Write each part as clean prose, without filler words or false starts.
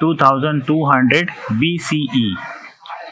2200 BCE।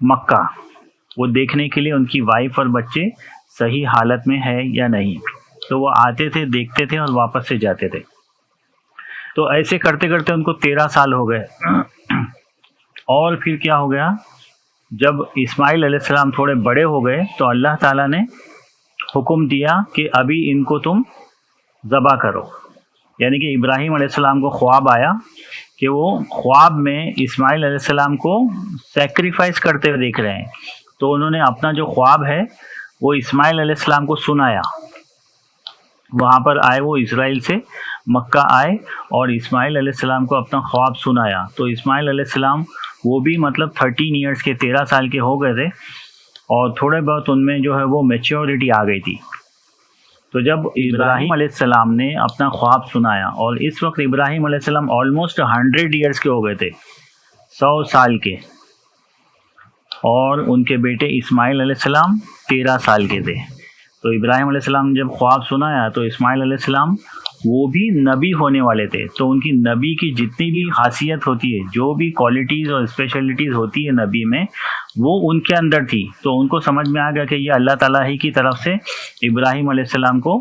مکہ، وہ دیکھنے کے لیے ان کی وائف اور بچے صحیح حالت میں ہے یا نہیں. تو وہ آتے تھے، دیکھتے تھے اور واپس سے جاتے تھے. تو ایسے کرتے کرتے ان کو 13 سال ہو گئے. اور پھر کیا ہو گیا، جب اسماعیل علیہ السلام تھوڑے بڑے ہو گئے تو اللہ تعالیٰ نے حکم دیا کہ ابھی ان کو تم ذبح کرو. یعنی کہ ابراہیم علیہ السلام کو خواب آیا کہ وہ خواب میں اسماعیل علیہ السلام کو سیکریفائس کرتے ہوئے دیکھ رہے ہیں. تو انہوں نے اپنا جو خواب ہے وہ اسماعیل علیہ السلام کو سنایا. وہاں پر آئے، وہ اسرائیل سے مکہ آئے اور اسماعیل علیہ السلام کو اپنا خواب سنایا. تو اسماعیل علیہ السلام وہ بھی مطلب 13 ایئرس کے، 13 سال کے ہو گئے تھے، اور تھوڑے بہت ان میں جو ہے وہ میچیورٹی آ گئی تھی. تو جب ابراہیم علیہ السلام نے اپنا خواب سنایا، اور اس وقت ابراہیم علیہ السلام آلموسٹ 100 ایئرس کے ہو گئے تھے، 100 سال کے، اور ان کے بیٹے اسماعیل علیہ السلام 13 سال کے تھے. تو ابراہیم علیہ السلام نے جب خواب سنایا تو اسماعیل علیہ السلام وہ بھی نبی ہونے والے تھے. تو ان کی نبی کی جتنی بھی خاصیت ہوتی ہے، جو بھی کوالٹیز اور اسپیشلٹیز ہوتی ہے نبی میں، وہ ان کے اندر تھی. تو ان کو سمجھ میں آ گیا کہ یہ اللہ تعالیٰ ہی کی طرف سے ابراہیم علیہ السلام کو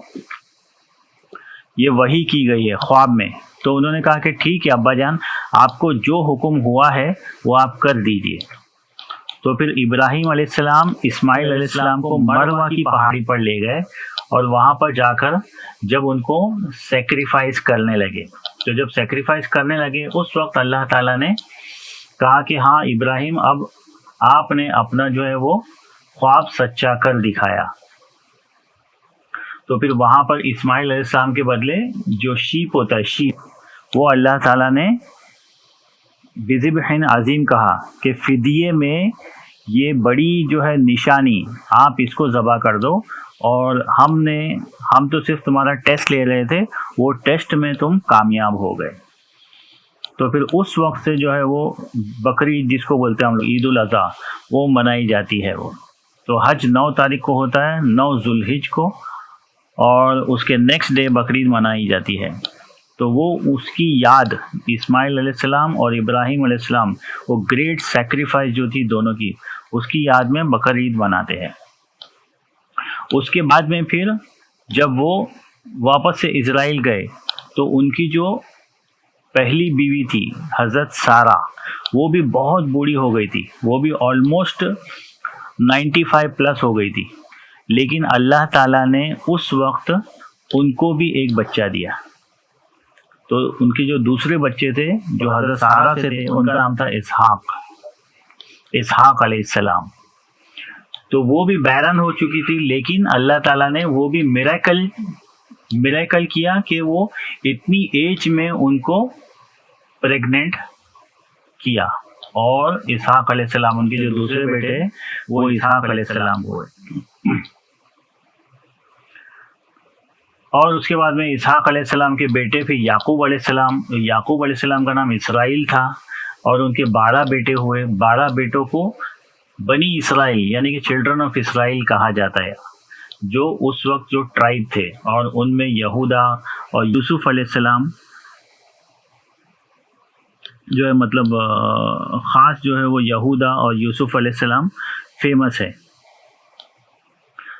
یہ وحی کی گئی ہے خواب میں. تو انہوں نے کہا کہ ٹھیک ہے ابا جان، آپ کو جو حکم ہوا ہے وہ آپ کر دیجیے. تو پھر ابراہیم علیہ السلام اسماعیل علیہ السلام کو مروا کی پہاڑی پر لے گئے، اور وہاں پر جا کر جب ان کو سیکریفائس کرنے لگے، تو جب سیکریفائس کرنے لگے اس وقت اللہ تعالیٰ نے کہا کہ ہاں ابراہیم، اب آپ نے اپنا جو ہے وہ خواب سچا کر دکھایا. تو پھر وہاں پر اسماعیل علیہ السلام کے بدلے جو شیپ ہوتا ہے، شیپ، وہ اللہ تعالیٰ نے بذبح عظیم کہا کہ فدیے میں یہ بڑی جو ہے نشانی، آپ اس کو ذبح کر دو. اور ہم تو صرف تمہارا ٹیسٹ لے رہے تھے، وہ ٹیسٹ میں تم کامیاب ہو گئے. تو پھر اس وقت سے جو ہے وہ بقرعید، جس کو بولتے ہیں ہم لوگ عید الاضحیٰ، وہ منائی جاتی ہے. وہ تو حج 9 تاریخ کو ہوتا ہے، 9 ذوالحج کو، اور اس کے نیکسٹ ڈے بقرعید منائی جاتی ہے. تو وہ اس کی یاد، اسماعیل علیہ السلام اور ابراہیم علیہ السلام، وہ گریٹ سیکریفائس جو تھی دونوں کی، اس کی یاد میں بقرعید مناتے ہیں. اس کے بعد میں پھر جب وہ واپس سے اسرائیل گئے تو ان کی جو پہلی بیوی تھی حضرت سارہ، وہ بھی بہت بوڑھی ہو گئی تھی، وہ بھی آلموسٹ 95 پلس ہو گئی تھی. لیکن اللہ تعالیٰ نے اس وقت ان کو بھی ایک بچہ دیا. تو ان کے جو دوسرے بچے تھے جو حضرت سارہ سے تھے، ان کا نام تھا اسحاق علیہ السلام. تو وہ بھی بیرن ہو چکی تھی، لیکن اللہ تعالیٰ نے وہ بھی میریکل کیا کہ وہ اتنی ایج میں ان کو پریگننٹ کیا. اور اسحاق علیہ السلام، ان کے جو دوسرے بیٹے وہ اسحاق علیہ السلام ہوئے. اور اس کے بعد میں اسحاق علیہ السلام کے بیٹے پھر یعقوب علیہ السلام. یعقوب علیہ السلام کا نام اسرائیل تھا، اور ان کے 12 بیٹے ہوئے. 12 بیٹوں کو بنی اسرائیل یعنی کہ چلڈرن آف اسرائیل کہا جاتا ہے، جو اس وقت جو ٹرائب تھے. اور ان میں یہودا اور یوسف علیہ السلام جو ہے مطلب خاص جو ہے وہ یہودا اور یوسف علیہ السلام فیمس ہے.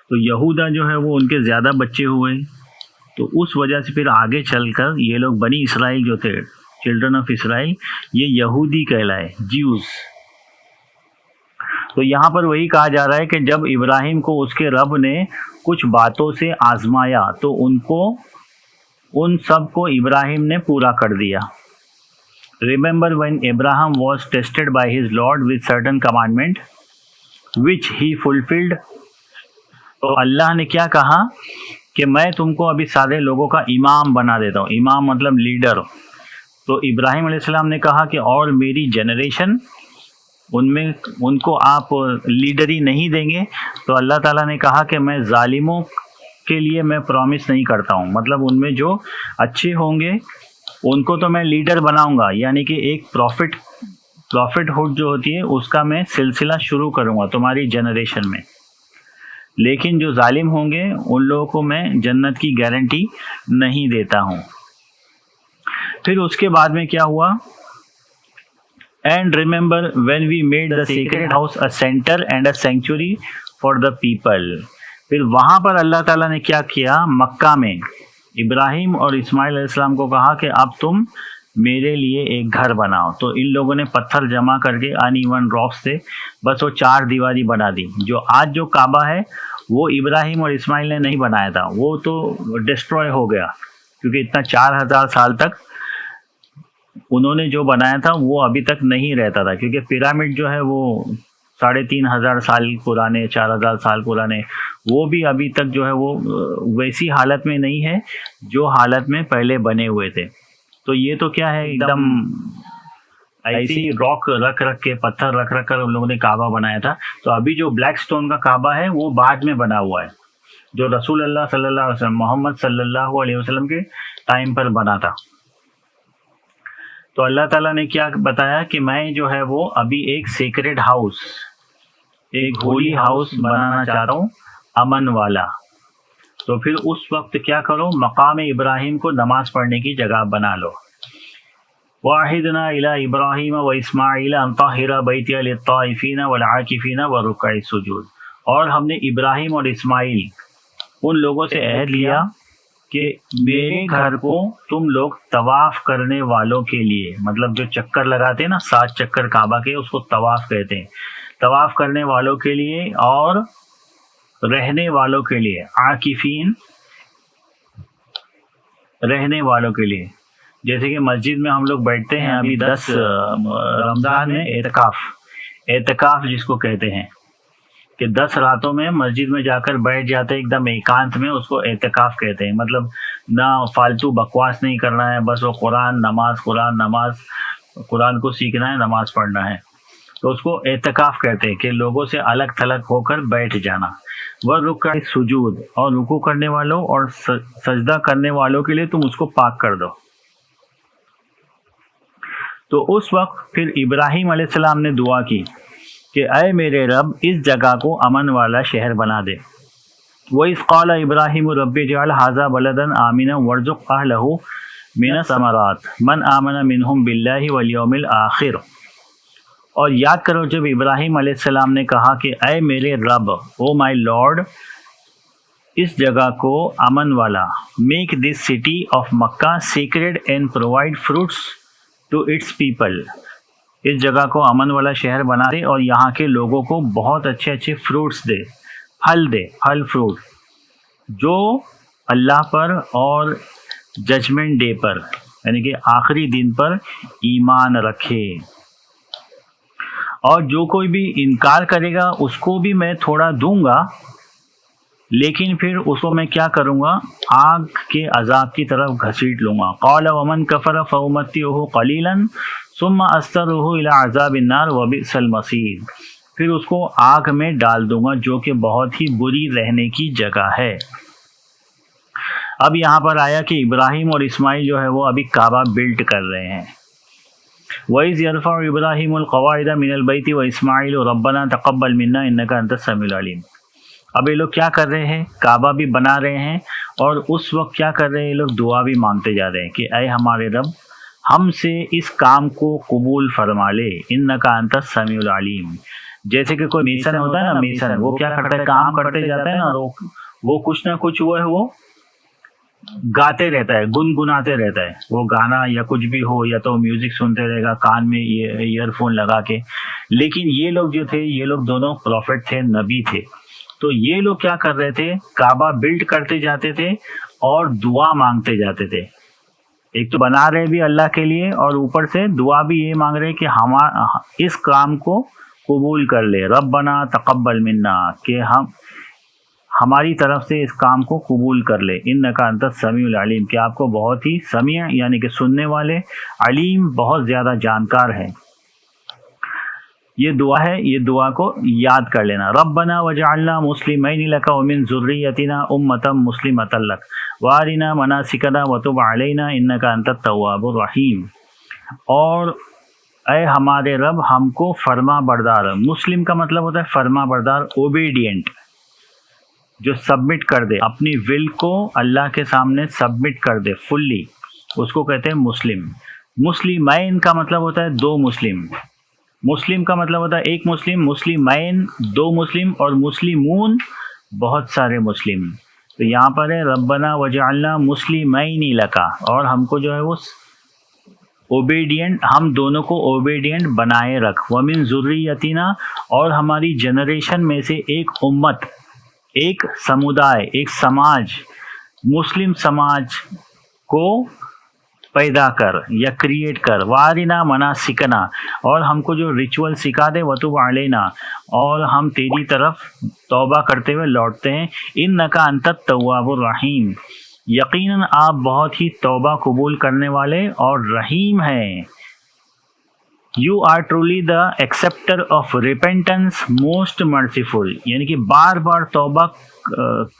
تو یہودا جو ہے وہ ان کے زیادہ بچے ہوئے. تو اس وجہ سے پھر آگے چل کر یہ لوگ بنی اسرائیل جو تھے، چلڈرن آف اسرائیل، یہ یہودی کہلائے، جیوز. تو یہاں پر وہی کہا جا رہا ہے کہ جب ابراہیم کو اس کے رب نے کچھ باتوں سے آزمایا تو ان سب کو ابراہیم نے پورا کر دیا. Remember when Abraham was tested by his Lord with certain commandment which he fulfilled. تو اللہ نے کیا کہا کہ میں تم کو ابھی سارے لوگوں کا امام بنا دیتا ہوں. امام مطلب لیڈر. تو ابراہیم علیہ السلام نے کہا کہ اور میری جنریشن ان کو آپ لیڈری نہیں دیں گے. تو اللہ تعالیٰ نے کہا کہ میں ظالموں کے لیے میں پرومس نہیں کرتا ہوں، مطلب ان میں جو اچھے ہوں گے ان کو تو میں لیڈر بناؤں گا، یعنی کہ ایک پروفٹ ہوڈ جو ہوتی ہے اس کا میں سلسلہ شروع کروں گا تمہاری جنریشن میں. لیکن جو ظالم ہوں گے ان لوگوں کو میں جنت کی گارنٹی نہیں دیتا ہوں. پھر اس کے بعد میں کیا ہوا And remember when we made the sacred house a center and a sanctuary for the people. پھر وہاں پر اللہ تعالیٰ نے کیا کیا، مکہ میں ابراہیم اور اسماعیل علیہ السلام کو کہا کہ اب تم میرے لیے ایک گھر بناؤ. تو ان لوگوں نے پتھر جمع کر کے ان ایون راکس سے بس وہ 4 دیواری بنا دی. جو آج جو کعبہ ہے وہ ابراہیم اور اسماعیل نے نہیں بنایا تھا، وہ تو ڈسٹروائے ہو گیا، کیونکہ اتنا 4000 سال تک انہوں نے جو بنایا تھا وہ ابھی تک نہیں رہتا تھا، کیونکہ پیرامڈ جو ہے وہ 3500 سال پرانے، 4000 سال پرانے، وہ بھی ابھی تک جو ہے وہ ویسی حالت میں نہیں ہے جو حالت میں پہلے بنے ہوئے تھے. تو یہ تو کیا ہے، ایک دم ایسی راک رکھ کے، پتھر رکھ کر ان لوگوں نے کعبہ بنایا تھا. تو ابھی جو بلیک سٹون کا کعبہ ہے وہ بعد میں بنا ہوا ہے، جو رسول اللہ صلی اللہ علیہ وسلم، محمد صلی اللہ علیہ وسلم کے ٹائم پر بنا تھا. تو اللہ تعالیٰ نے کیا بتایا کہ میں جو ہے وہ ابھی ایک سیکریڈ ہاؤس، ایک ہولی ہاؤس بنانا چاہتا ہوں، امن والا. تو پھر اس وقت کیا کرو، مقام ابراہیم کو نماز پڑھنے کی جگہ بنا لو. وَعَهِدْنَا إِلَىٰ إِبْرَاهِيمَ وَإِسْمَاعِيلَ أَن طَهِّرَ بَيْتِيَ لِلطَّائِفِينَ وَالْعَاكِفِينَ وَالرُّكَّعِ السُّجُودِ. اور ہم نے ابراہیم اور اسماعیل ان لوگوں سے عہد لیا کہ میرے گھر کو تم لوگ طواف کرنے والوں کے لیے، مطلب جو چکر لگاتے ہیں نا 7 چکر کعبہ کے، اس کو طواف کہتے ہیں، طواف کرنے والوں کے لیے اور رہنے والوں کے لیے، عاکفین رہنے والوں کے لیے. جیسے کہ مسجد میں ہم لوگ بیٹھتے ہیں ابھی 10 رمضان میں، اعتکاف جس کو کہتے ہیں، کہ 10 راتوں میں مسجد میں جا کر بیٹھ جاتے ہیں ایک دم ایکانت میں، اس کو اعتکاف کہتے ہیں. مطلب نہ فالتو بکواس نہیں کرنا ہے، بس وہ قرآن نماز قرآن کو سیکھنا ہے، نماز پڑھنا ہے. تو اس کو اعتکاف کہتے ہیں کہ لوگوں سے الگ تھلگ ہو کر بیٹھ جانا. وَالرُّكَّعِ السُّجُودِ، اور رکوع کرنے والوں اور سجدہ کرنے والوں کے لیے تم اس کو پاک کر دو. تو اس وقت پھر ابراہیم علیہ السلام نے دعا کی کہ اے میرے رب اس جگہ کو امن والا شہر بنا دے. وَإِذْ قَالَ إِبْرَاهِيمُ رَبِّ اجْعَلْ هَٰذَا بَلَدًا آمِنًا وَارْزُقْ أَهْلَهُ مِنَ الثَّمَرَاتِ مَنْ آمَنَ مِنْهُمْ بِاللَّهِ وَالْيَوْمِ الْآخِرِ. اور یاد کرو جب ابراہیم علیہ السلام نے کہا کہ اے میرے رب، او مائی لارڈ، اس جگہ کو امن والا، make this city of Mecca sacred and provide fruits to its people. اس جگہ کو امن والا شہر بنا دے اور یہاں کے لوگوں کو بہت اچھے اچھے فروٹس دے، پھل فروٹ، جو اللہ پر اور ججمنٹ ڈے پر، یعنی کہ آخری دن پر ایمان رکھے. اور جو کوئی بھی انکار کرے گا اس کو بھی میں تھوڑا دوں گا، لیکن پھر اس کو میں کیا کروں گا، آگ کے عذاب کی طرف گھسیٹ لوں گا. قال ومن کفر فأمتعه قلیلا ثم اضطره الى عذاب النار وبئس المصیر. پھر اس کو آگ میں ڈال دوں گا جو کہ بہت ہی بری رہنے کی جگہ ہے. اب یہاں پر آیا کہ ابراہیم اور اسماعیل جو ہے وہ ابھی کعبہ بلڈ کر رہے ہیں. وَإِذْ يَرْفَعُ إِبْرَاهِيمُ الْقَوَاعِدَ مِنَ الْبَيْتِ وَإِسْمَاعِيلُ رَبَّنَا تَقَبَّلْ مِنَّا إِنَّكَ أَنْتَ السَّمِيعُ الْعَلِيمُ. اب یہ لوگ کیا کر رہے ہیں، کعبہ بھی بنا رہے ہیں اور اس وقت کیا کر رہے ہیں، یہ لوگ دعا بھی مانگتے جا رہے ہیں کہ اے ہمارے رب ہم سے اس کام کو قبول فرما لے، إِنَّكَ أَنْتَ السَّمِيعُ الْعَلِيمُ. جیسے کہ کوئی میسن ہوتا ہے نا، میسن وہ کیا کرتا ہے، کام کرتے جاتا ہے نا، وہ کچھ نہ کچھ وہ گاتے رہتا ہے، گنگناتے رہتا ہے. وہ گانا یا کچھ بھی ہو، یا تو میوزک سنتے رہے گا کان میں ایئر فون لگا کے. لیکن یہ لوگ جو تھے، یہ لوگ دونوں پروفٹ تھے، نبی تھے. تو یہ لوگ کیا کر رہے تھے، کعبہ بلڈ کرتے جاتے تھے اور دعا مانگتے جاتے تھے. ایک تو بنا رہے بھی اللہ کے لیے اور اوپر سے دعا بھی یہ مانگ رہے کہ اس کام کو قبول کر لے. ربنا تقبل منا، کہ ہماری طرف سے اس کام کو قبول کر لے. انک انت السمیع العلیم، کہ آپ کو بہت ہی سمیع یعنی کہ سننے والے، علیم بہت زیادہ جانکار ہے. یہ دعا ہے، یہ دعا کو یاد کر لینا. ربنا وجعلنا مسلمین لک ومن ذریتنا امۃ مسلمۃ لک وارنا مناسکنا وتب علینا انک انت التواب الرحیم. اور اے ہمارے رب ہم کو فرما بردار، مسلم کا مطلب ہوتا ہے فرما بردار، اوبیڈینٹ، جو سبمٹ کر دے، اپنی ول کو اللہ کے سامنے سبمٹ کر دے فلی، اس کو کہتے ہیں مسلم. مسلمین کا مطلب ہوتا ہے دو مسلم، مسلم کا مطلب ہوتا ہے ایک مسلم، مسلمین دو مسلم، اور مسلمون بہت سارے مسلم. تو یہاں پر ہے ربنا وجعلنا مسلمین لکا، اور ہم کو جو ہے وہ اوبیڈینٹ، ہم دونوں کو اوبیڈینٹ بنائے رکھ. ومن ذریتنا، اور ہماری جنریشن میں سے ایک امت، ایک سمودائے، ایک سماج، مسلم سماج کو پیدا کر یا کریٹ کر. وارنا مناسکنا، اور ہم کو جو ریچول سکھا دے. وتب علینا، اور ہم تیری طرف توبہ کرتے ہوئے لوٹتے ہیں. انکا انت التواب الرحیم، یقیناً آپ بہت ہی توبہ قبول کرنے والے اور رحیم ہیں. You are truly the acceptor of repentance most merciful, یعنی کہ بار بار توبہ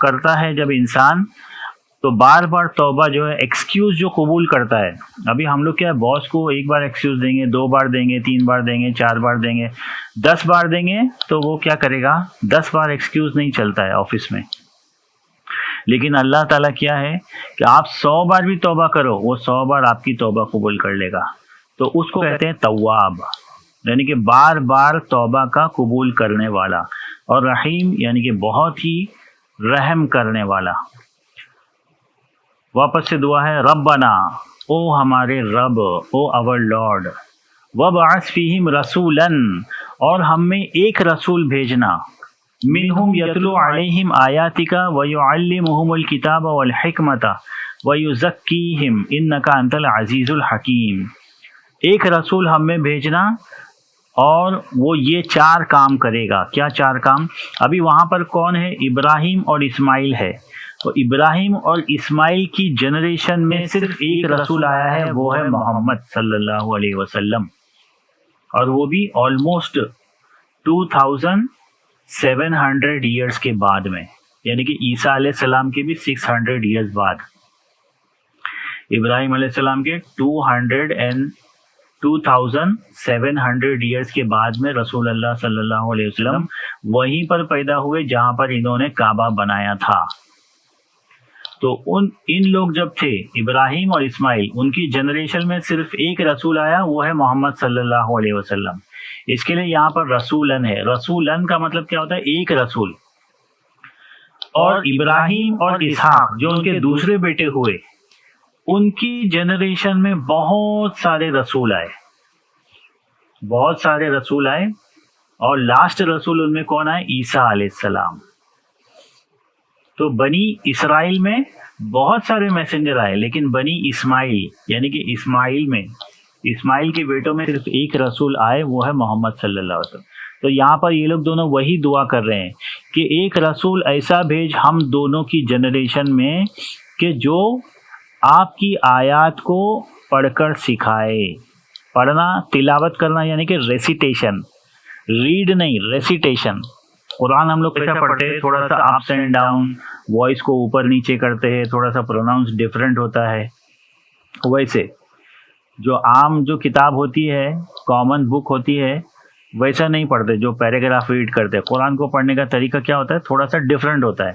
کرتا ہے جب انسان، تو بار بار توبہ جو ہے ایکسکیوز جو قبول کرتا ہے. ابھی ہم لوگ کیا باس کو ایک بار ایکسکیوز دیں گے، دو بار دیں گے، تین بار دیں گے، چار بار دیں گے، 10 بار دیں گے تو وہ کیا کرے گا؟ 10 بار ایکسکیوز نہیں چلتا ہے آفس میں. لیکن اللہ تعالیٰ کیا ہے کہ آپ 100 بار بھی توبہ کرو، وہ 100 بار آپ کی توبہ قبول کر لے گا. تو اس کو کہتے ہیں تواب، یعنی کہ بار بار توبہ کا قبول کرنے والا. اور رحیم یعنی کہ بہت ہی رحم کرنے والا. واپس سے دعا ہے ربنا، او ہمارے رب، او اور لارڈ. وابعث فیہم رسولا، اور ہم میں ایک رسول بھیجنا. منہم یتلو علیہم آیاتک ویعلمہم الکتاب والحکمت ویزکیہم انک انت العزیز الحکیم. ایک رسول ہم میں بھیجنا، اور وہ یہ 4 کام کرے گا. کیا 4 کام؟ ابھی وہاں پر کون ہے؟ ابراہیم اور اسماعیل ہے. تو ابراہیم اور اسماعیل کی جنریشن میں صرف ایک رسول آیا ہے، وہ ہے محمد صلی اللہ علیہ وسلم، اور وہ بھی آلموسٹ 2700 ایئرس کے بعد میں، یعنی کہ عیسیٰ علیہ السلام کے بھی 600 ایئرس بعد. ابراہیم علیہ السلام کے 2700 ایئرس کے بعد میں رسول اللہ صلی اللہ علیہ وسلم وہیں پر پیدا ہوئے جہاں پر انہوں نے کعبہ بنایا تھا. تو ان لوگ جب تھے ابراہیم اور اسماعیل، ان کی جنریشن میں صرف ایک رسول آیا، وہ ہے محمد صلی اللہ علیہ وسلم. اس کے لیے یہاں پر رسولن ہے. رسولن کا مطلب کیا ہوتا ہے؟ ایک رسول. اور ابراہیم اور اسحاق جو ان کے دوسرے بیٹے ہوئے، ان کی جنریشن میں بہت سارے رسول آئے، بہت سارے رسول آئے. اور لاسٹ رسول ان میں کون آئے؟ عیسیٰ علیہ السلام. تو بنی اسرائیل میں بہت سارے میسنجر آئے، لیکن بنی اسماعیل یعنی کہ اسماعیل کے بیٹوں میں صرف ایک رسول آئے، وہ ہے محمد صلی اللہ علیہ وسلم. تو یہاں پر یہ لوگ دونوں وہی دعا کر رہے ہیں کہ ایک رسول ایسا بھیج ہم دونوں کی جنریشن میں کہ جو آپ کی آیات کو پڑھ کر سکھائے. پڑھنا، تلاوت کرنا یعنی کہ ریسیٹیشن، ریڈ نہیں، ریسیٹیشن. قرآن ہم لوگ کیسا پڑھتے ہیں؟ تھوڑا سا اپس اینڈ ڈاؤن، وائس کو اوپر نیچے کرتے ہیں، تھوڑا سا پروناؤنس ڈفرینٹ ہوتا ہے. ویسے جو عام جو کتاب ہوتی ہے، کامن بک ہوتی ہے، ویسا نہیں پڑھتے جو پیراگراف ریڈ کرتے. قرآن کو پڑھنے کا طریقہ کیا ہوتا ہے؟ تھوڑا سا ڈفرینٹ ہوتا ہے.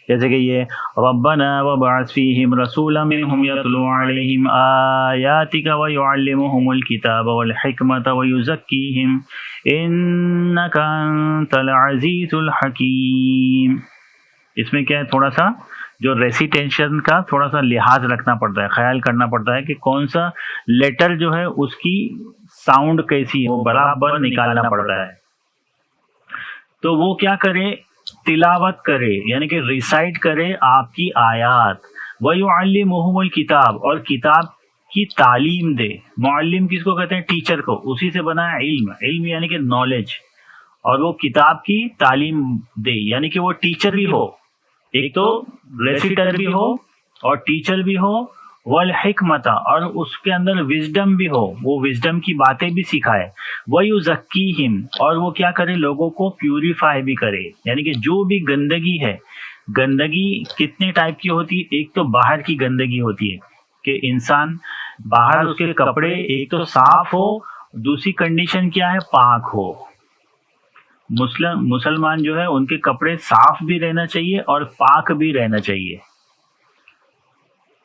جیسے کہ یہ ربنا وابعث فیہم رسولا منہم یتلو علیہم آیاتک ویعلمہم الکتاب والحکمت ویزکیہم انک انت العزیز الحکیم. اس میں کیا ہے؟ تھوڑا سا جو ریسیٹیشن کا تھوڑا سا لحاظ رکھنا پڑتا ہے، خیال کرنا پڑتا ہے کہ کون سا لیٹر جو ہے اس کی ساؤنڈ کیسی ہے، وہ برابر نکالنا پڑتا ہے. تو وہ کیا کرے؟ تلاوت کرے، یعنی کہ ریسائٹ کرے آپ کی آیات. وَيُعَلِّمُهُمُ الْكِتاب، اور کتاب کی تعلیم دے. معلم کس کو کہتے ہیں؟ ٹیچر کو. اسی سے بنا ہے علم. علم یعنی کہ نالج. اور وہ کتاب کی تعلیم دے، یعنی کہ وہ ٹیچر بھی ہو، ایک تو ریسیٹر بھی ہو اور ٹیچر بھی ہو. والحکمت، اور اس کے اندر وزڈم بھی ہو، وہ وزڈم کی باتیں بھی سکھائے. ویزکیہم، اور وہ کیا کرے؟ لوگوں کو پیوریفائی بھی کرے. یعنی کہ جو بھی گندگی ہے، گندگی کتنے ٹائپ کی ہوتی ہے؟ ایک تو باہر کی گندگی ہوتی ہے کہ انسان باہر اس کے کپڑے ایک تو صاف ہو، دوسری کنڈیشن کیا ہے؟ پاک ہو. مسلمان جو ہے ان کے کپڑے صاف بھی رہنا چاہیے اور پاک بھی رہنا چاہیے.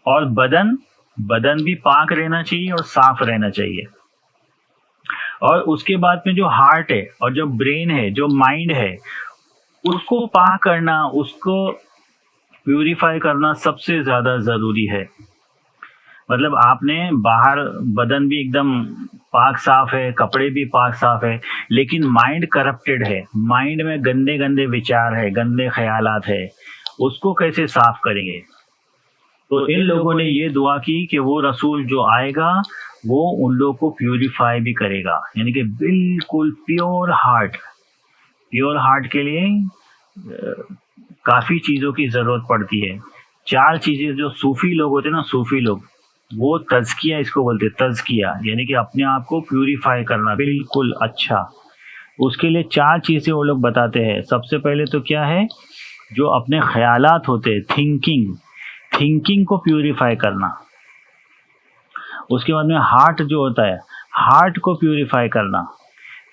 اور بدن بدن بھی پاک رہنا چاہیے اور صاف رہنا چاہیے. اور اس کے بعد میں جو ہارٹ ہے اور جو برین ہے, جو مائنڈ ہے, اس کو پاک کرنا, اس کو پیوریفائی کرنا سب سے زیادہ ضروری ہے. مطلب آپ نے باہر بدن بھی ایک دم پاک صاف ہے, کپڑے بھی پاک صاف ہے, لیکن مائنڈ کرپٹڈ ہے, مائنڈ میں گندے گندے وچار ہے, گندے خیالات ہے, اس کو کیسے صاف کریں گے؟ تو ان لوگوں نے یہ دعا کی کہ وہ رسول جو آئے گا وہ ان لوگوں کو پیوریفائی بھی کرے گا, یعنی کہ بالکل پیور ہارٹ. پیور ہارٹ کے لیے کافی چیزوں کی ضرورت پڑتی ہے. 4 چیزیں جو صوفی لوگ ہوتے ہیں نا, صوفی لوگ, وہ تزکیہ اس کو بولتے, تزکیہ یعنی کہ اپنے آپ کو پیوریفائی کرنا بالکل اچھا. اس کے لیے 4 چیزیں وہ لوگ بتاتے ہیں. سب سے پہلے تو کیا ہے, جو اپنے خیالات ہوتے, تھنکنگ کو پیوریفائی کرنا. اس کے بعد میں ہارٹ جو ہوتا ہے, ہارٹ کو پیوریفائی کرنا.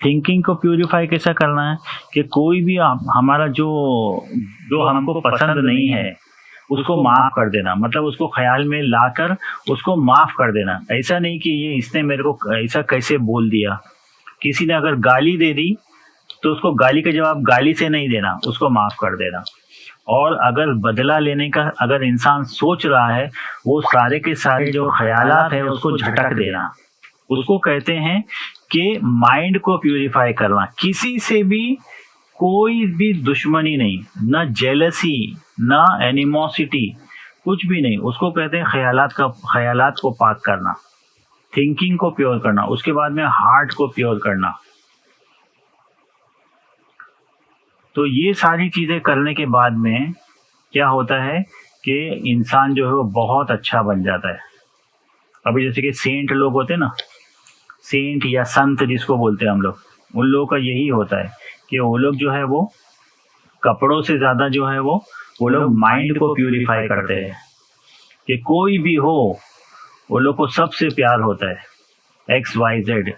تھنکنگ کو پیوریفائی کیسا کرنا ہے کہ کوئی بھی ہمارا جو ہم کو پسند نہیں ہے اس کو معاف کر دینا, مطلب اس کو خیال میں لا کر اس کو معاف کر دینا. ایسا نہیں کہ یہ اس نے میرے کو ایسا کیسے بول دیا. کسی نے اگر گالی دے دی تو اس کو گالی کا جواب گالی سے نہیں دینا, اس کو معاف کر دینا. اور اگر بدلہ لینے کا اگر انسان سوچ رہا ہے, وہ سارے کے سارے جو خیالات ہیں اس کو جھٹک دینا. اس کو کہتے ہیں کہ مائنڈ کو پیوریفائی کرنا. کسی سے بھی کوئی بھی دشمنی نہیں, نہ جیلسی, نہ اینیموسٹی, کچھ بھی نہیں. اس کو کہتے ہیں خیالات کو پاک کرنا, تھنکنگ کو پیور کرنا. اس کے بعد میں ہارٹ کو پیور کرنا. تو یہ ساری چیزیں کرنے کے بعد میں کیا ہوتا ہے کہ انسان جو ہے وہ بہت اچھا بن جاتا ہے. ابھی جیسے کہ سینٹ لوگ ہوتے ہیں نا, سینٹ یا سنت جس کو بولتے ہیں ہم لوگ, ان لوگوں کا یہی ہوتا ہے کہ وہ لوگ جو ہے وہ کپڑوں سے زیادہ جو ہے وہ لوگ مائنڈ کو پیوریفائی کرتے ہیں. کہ کوئی بھی ہو وہ لوگ کو سب سے پیار ہوتا ہے, XYZ.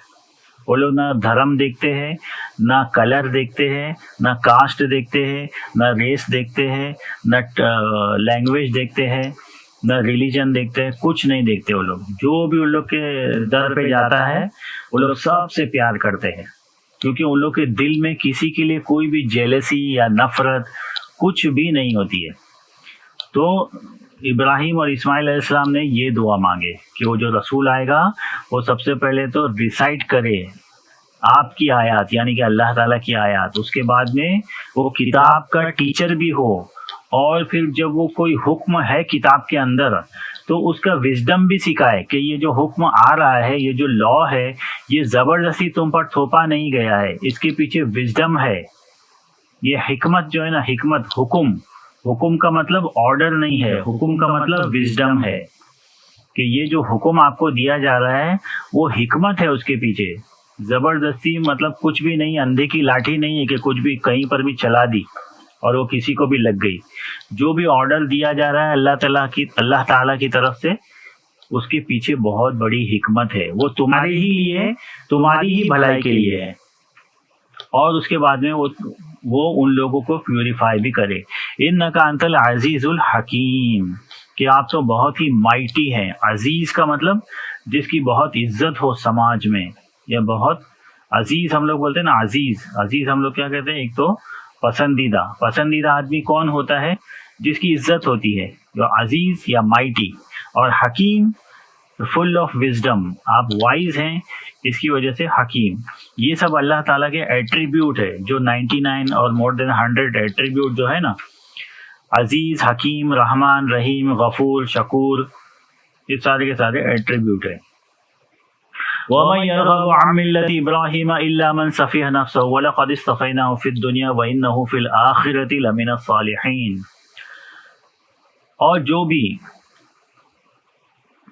وہ لوگ نہ دھرم دیکھتے ہیں, نہ کلر دیکھتے ہیں, نہ کاسٹ دیکھتے ہیں, نہ ریس دیکھتے ہیں, نہ لینگویج دیکھتے ہیں, نہ ریلیجن دیکھتے ہیں, کچھ نہیں دیکھتے. وہ لوگ جو بھی ان لوگ کے در پہ جاتا ہے وہ لوگ سب سے پیار کرتے ہیں, کیونکہ ان لوگ کے دل میں کسی کے لیے کوئی بھی جیلسی یا نفرت کچھ بھی نہیں ہوتی ہے. تو ابراہیم اور اسماعیل علیہ السلام نے یہ دعا مانگے کہ وہ جو رسول آئے گا وہ سب سے پہلے تو ریسائٹ کرے آپ کی آیات, یعنی کہ اللہ تعالیٰ کی آیات. اس کے بعد میں وہ کتاب کا ٹیچر بھی ہو, اور پھر جب وہ کوئی حکم ہے کتاب کے اندر تو اس کا وزڈم بھی سکھائے کہ یہ جو حکم آ رہا ہے, یہ جو لا ہے, یہ زبردستی تم پر تھوپا نہیں گیا ہے, اس کے پیچھے وزڈم ہے. یہ حکمت جو ہے نا, حکمت, حکم کا مطلب آرڈر نہیں ہے, حکم کا مطلب وزڈم ہے. کہ یہ جو حکم آپ کو دیا جا رہا ہے وہ حکمت ہے اس کے پیچھے. زبردستی مطلب کچھ بھی نہیں, اندھے کی لاٹھی نہیں ہے کہ کچھ بھی کہیں پر بھی چلا دی اور وہ کسی کو بھی لگ گئی. جو بھی آرڈر دیا جا رہا ہے اللہ تعالیٰ کی طرف سے, اس کے پیچھے بہت بڑی حکمت ہے. وہ تمہارے ہی لیے ہے, تمہاری ہی بھلائی کے لیے ہے. اور اس کے بعد میں وہ ان لوگوں کو پیوریفائی بھی کرے. انک انت العزیز الحکیم, کہ آپ تو بہت ہی مائٹی ہیں. عزیز کا مطلب جس کی بہت عزت ہو سماج میں, یا بہت عزیز ہم لوگ بولتے ہیں نا. عزیز ہم لوگ کیا کہتے ہیں, ایک تو پسندیدہ آدمی کون ہوتا ہے, جس کی عزت ہوتی ہے, جو عزیز یا مائٹی. اور حکیم, فل آف وزڈم, آپ وائز ہیں اس کی وجہ سے حکیم. یہ سب اللہ تعالیٰ کے ایٹریبیوٹ ہے, جو 99 اور مور دین 100 ایٹریبیوٹ جو ہے نا, عزیز, حکیم, رحمان, رحیم, غفور, شکور, یہ سارے کے سارے ایٹریبیوٹ ہیں. وَمَن يَرْغَبُ عَن مِّلَّةِ إِبْرَاهِيمَ إِلَّا مَن سَفِهَ نَفْسَهُ وَلَقَدِ اصْطَفَيْنَاهُ فِي الدُّنْيَا وَإِنَّهُ فِي الْآخِرَةِ لَمِنَ الصَّالِحِينَ. اور جو بھی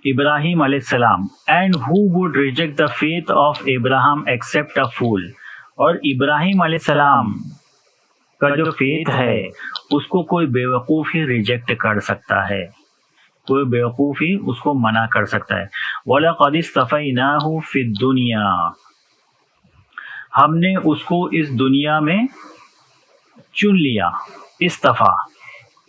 ابراہیم علیہ السلام, and who would reject the faith of Abraham except a fool, اور ابراہیم علیہ السلام کا جو فیتھ ہے اس کو کوئی بیوقوف ہی ریجیکٹ کر سکتا ہے, کوئی بیوقوف ہی اس کو منع کر سکتا ہے. وَلَقَدِ اصْطَفَيْنَاهُ فِي الدُّنْيَا, ہم نے اس کو اس دنیا میں چن لیا. استفا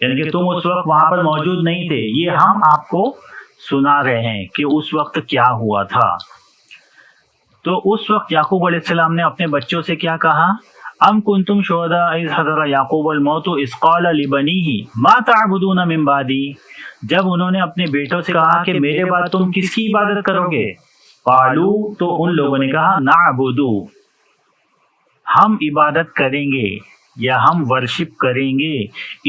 یعنی کہ تم اس وقت وہاں پر موجود نہیں تھے، یہ ہم آپ کو سنا رہے ہیں کہ اس وقت کیا ہوا تھا۔ تو اس وقت یعقوب علیہ السلام نے اپنے بچوں سے کیا کہا؟ ام کنتم شہداء اذ حضر یعقوب الموت اذ قال لبنیہ ما تعبدون من بعدی، جب انہوں نے اپنے بیٹوں سے کہا کہ میرے بعد تم کس کی عبادت کرو گے؟ قالو، تو ان لوگوں نے کہا نعبدو، ہم عبادت کریں گے یا ہم ورشپ کریں گے،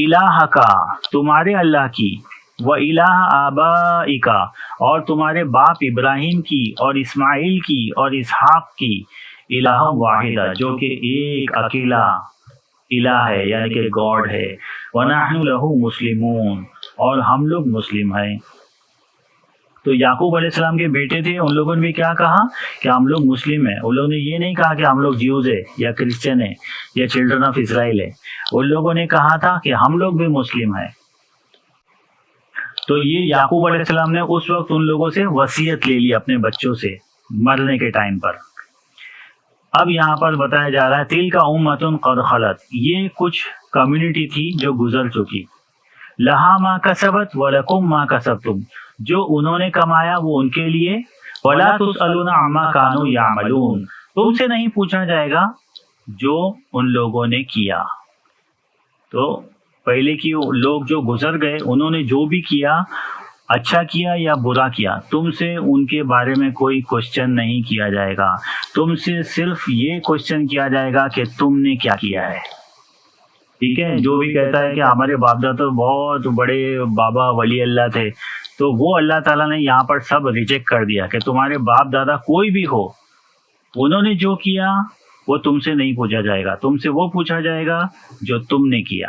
الہ کا، تمہارے اللہ کی، و الہ آبائکا، اور تمہارے باپ ابراہیم کی اور اسماعیل کی اور اسحاق کی، الہ واحدہ، جو کہ ایک اکیلا الہ ہے یعنی کہ گاڈ ہے، ونحن لہ مسلمون، اور ہم لوگ مسلم ہیں۔ تو یعقوب علیہ السلام کے بیٹے تھے، ان لوگوں نے بھی کیا کہا کہ ہم لوگ مسلم ہیں۔ ان لوگوں نے یہ نہیں کہا کہ ہم لوگ جیوز ہیں یا کرسچن ہیں یا چلڈرن آف اسرائیل ہیں، ان لوگوں نے کہا تھا کہ ہم لوگ بھی مسلم ہیں۔ تو یہ یعقوب علیہ السلام نے اس وقت ان لوگوں سے وصیت لے لی اپنے بچوں سے مرنے کے ٹائم پر۔ اب یہاں پر بتایا جا رہا ہے تلک امۃ قد خلت، یہ کچھ کمیونٹی تھی جو گزر چکی، لہا ما کسبت ولکم ما کسبتم، جو انہوں نے کمایا وہ ان کے لیے، ولا تسألون عما كانوا يعملون، تم سے نہیں پوچھا جائے گا جو ان لوگوں نے کیا۔ تو پہلے کی لوگ جو گزر گئے انہوں نے جو بھی کیا، اچھا کیا یا برا کیا، تم سے ان کے بارے میں کوئی کوشچن نہیں کیا جائے گا، تم سے صرف یہ کوشچن کیا جائے گا کہ تم نے کیا کیا ہے۔ ٹھیک ہے، جو بھی کہتا ہے کہ ہمارے باپ دادا بہت بڑے بابا ولی اللہ تھے، تو وہ اللہ تعالیٰ نے یہاں پر سب ریجیکٹ کر دیا کہ تمہارے باپ دادا کوئی بھی ہو، انہوں نے جو کیا وہ تم سے نہیں پوچھا جائے گا، تم سے وہ پوچھا جائے گا جو تم نے کیا۔